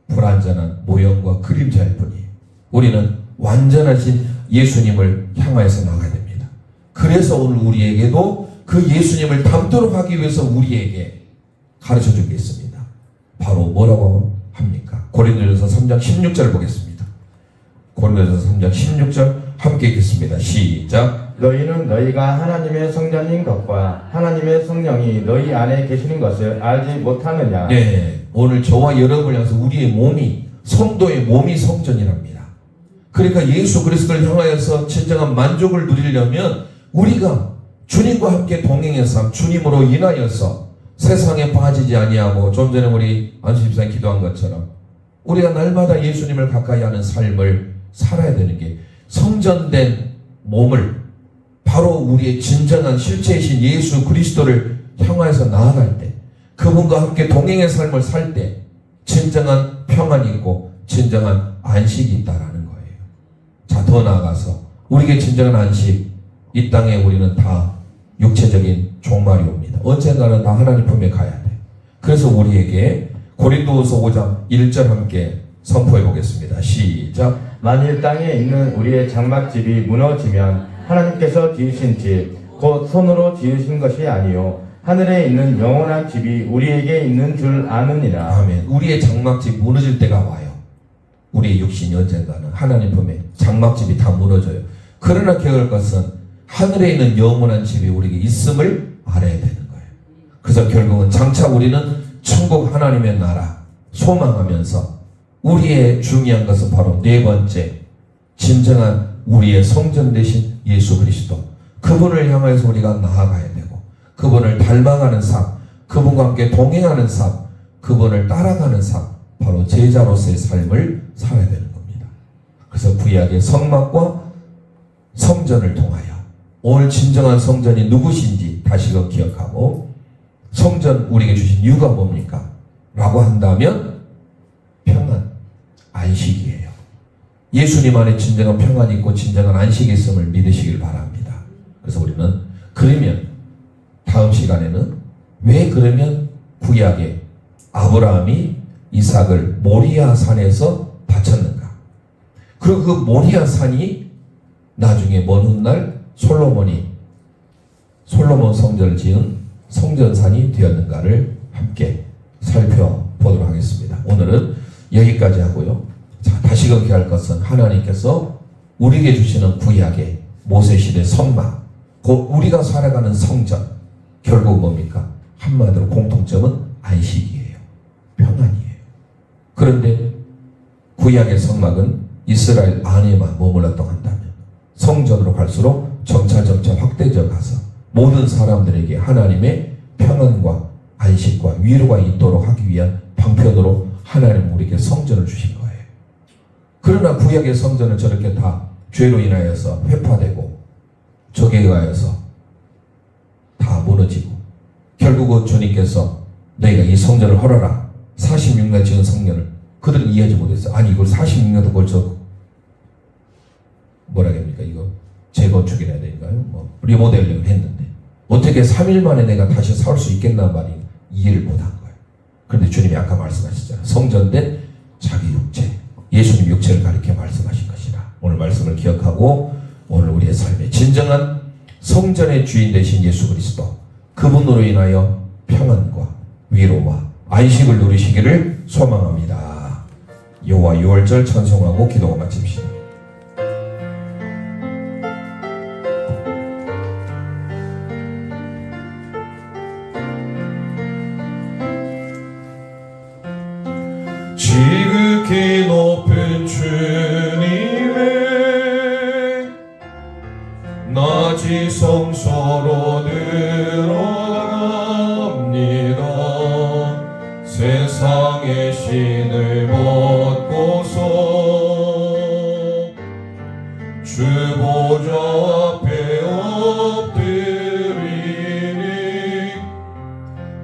불완전한 모형과 그림자일 뿐이에요. 우리는 완전하신 예수님을 향하여서 나가야 됩니다. 그래서 오늘 우리에게도 그 예수님을 닮도록 하기 위해서 우리에게 가르쳐 준 게 있습니다. 바로 뭐라고 합니까? 고린도전서 3장 16절 보겠습니다. 고린도전서 3장 16절 함께 읽겠습니다. 시작. 너희는 너희가 하나님의 성전인 것과 하나님의 성령이 너희 안에 계시는 것을 알지 못하느냐. 네, 오늘 저와 여러분을 향해서 우리의 몸이 성도의 몸이 성전이랍니다. 그러니까 예수 그리스도를 향하여서 진정한 만족을 누리려면 우리가 주님과 함께 동행해서 주님으로 인하여서 세상에 빠지지 아니하고, 좀 전에 우리 안수집사님 기도한 것처럼 우리가 날마다 예수님을 가까이 하는 삶을 살아야 되는 게, 성전된 몸을 바로 우리의 진정한 실체이신 예수 그리스도를 향하여서 나아갈 때, 그분과 함께 동행의 삶을 살 때 진정한 평안이 있고 진정한 안식이 있다라는 거예요. 자, 더 나아가서 우리에게 진정한 안식, 이 땅에 우리는 다 육체적인 종말이 옵니다. 언젠가는 다 하나님 품에 가야 돼. 그래서 우리에게 고린도후서 5장 1절 함께 선포해 보겠습니다. 시작. 만일 땅에 있는 우리의 장막집이 무너지면 하나님께서 지으신 집, 곧 손으로 지으신 것이 아니요 하늘에 있는 영원한 집이 우리에게 있는 줄 아느니라. 아멘. 우리의 장막집 무너질 때가 와요. 우리의 육신이 언젠가는 하나님 품에 장막집이 다 무너져요. 그러나 기억할 것은 하늘에 있는 영원한 집이 우리에게 있음을 알아야 되는 거예요. 그래서 결국은 장차 우리는 천국 하나님의 나라 소망하면서 우리의 중요한 것은 바로 네 번째, 진정한 우리의 성전 되신 예수 그리스도, 그분을 향해서 우리가 나아가야 되고, 그분을 닮아가는 삶, 그분과 함께 동행하는 삶, 그분을 따라가는 삶, 바로 제자로서의 삶을 살아야 되는 겁니다. 그래서 구약의 성막과 성전을 통하여 오늘 진정한 성전이 누구신지 다시금 기억하고, 성전 우리에게 주신 이유가 뭡니까? 라고 한다면 평안, 안식이에요. 예수님 안에 진정한 평안이 있고 진정한 안식이 있음을 믿으시길 바랍니다. 그래서 우리는 그러면 다음 시간에는 왜 그러면 구약에 아브라함이 이삭을 모리아 산에서 바쳤는가? 그리고 그 모리아 산이 나중에 먼 훗날 솔로몬 성전을 지은 성전산이 되었는가를 함께 살펴보도록 하겠습니다. 오늘은 여기까지 하고요. 자, 다시금 기할 것은 하나님께서 우리에게 주시는 구약의 모세시대 성막, 곧 우리가 살아가는 성전, 결국 뭡니까? 한마디로 공통점은 안식이에요. 평안이에요. 그런데 구약의 성막은 이스라엘 안에만 머물렀다고 한다면 성전으로 갈수록 점차 확대져 가서 모든 사람들에게 하나님의 평안과 안식과 위로가 있도록 하기 위한 방편으로 하나님 우리에게 성전을 주신 거예요. 그러나 구약의 성전은 저렇게 다 죄로 인하여서 회파되고 적에 의하여서 다 무너지고, 결국은 주님께서 너희가 이 성전을 헐어라, 46년 지은 성전을 그들은 이해하지 못했어요. 아니 이걸 46년도 걸쳐 뭐라 합니까? 이거 재건축이라 해야 되는가요? 뭐 리모델링을 했는데 어떻게 3일 만에 내가 다시 살 수 있겠나 말이 이해를 못한 거예요. 그런데 주님이 아까 말씀하셨잖아요. 성전된 자기 육체, 예수님 육체를 가리켜 말씀하신 것이라. 오늘 말씀을 기억하고 오늘 우리의 삶의 진정한 성전의 주인 되신 예수 그리스도, 그분으로 인하여 평안과 위로와 안식을 누리시기를 소망합니다. 여호와 6월절 찬송하고 기도가 마칩시다. 지극히 높은 주님의 낮이 성소로 들어갑니다. 세상의 신을 벗고서 주 보좌 앞에 엎드리니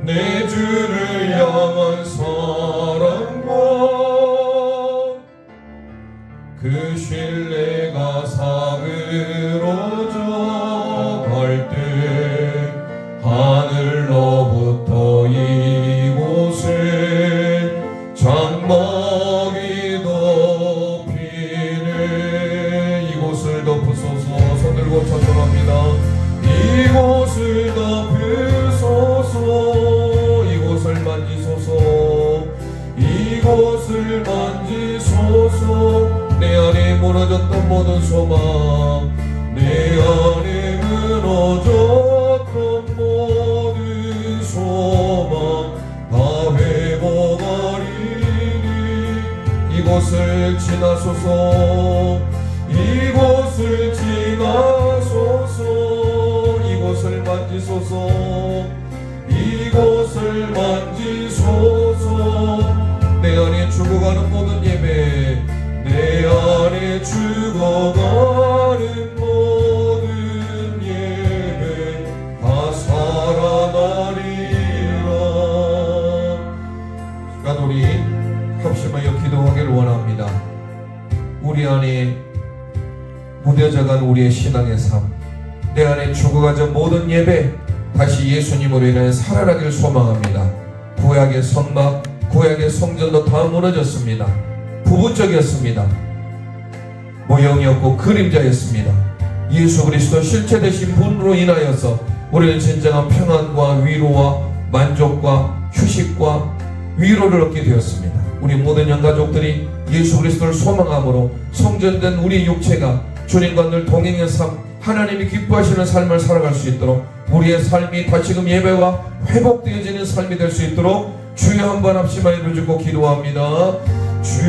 내 주를 향한 사랑과 그 신뢰가 사그러져 갈 때 하늘로부터 이곳을 장막이 덮이네. 이곳을 덮으소서. 손 들고 찬송합니다. 이곳을 덮으소서. 이곳을 만지소서. 이곳을 만지소서. 내 안에 무너졌던 모든 소망, 내 안에 무너졌던 모든 소망 다 회복하리니 이곳을 지나소서. 이곳을 지나소서. 이곳을 만지소서. 이곳을 만지소서. 내 안에 죽어가는 모든 예배, 내 안에 죽어가는 모든 예배 다 살아나리라. 우리 합심하여 기도하기를 원합니다. 우리 안에 무뎌져간 우리의 신앙의 삶, 내 안에 죽어가던 모든 예배 다시 예수님으로 인해 살아나길 소망합니다. 구약의 성막, 구약의 성전도 다 무너졌습니다. 부분적이었습니다. 모형이었고 그림자였습니다. 예수 그리스도 실체 되신 분으로 인하여서 우리는 진정한 평안과 위로와 만족과 휴식과 위로를 얻게 되었습니다. 우리 모든 영가족들이 예수 그리스도를 소망함으로 성전된 우리 육체가 주님과 늘 동행의 삶, 하나님이 기뻐하시는 삶을 살아갈 수 있도록 우리의 삶이 다시금 예배와 회복되어지는 삶이 될 수 있도록 주여 한번 합심하여 누르고 기도합니다. 주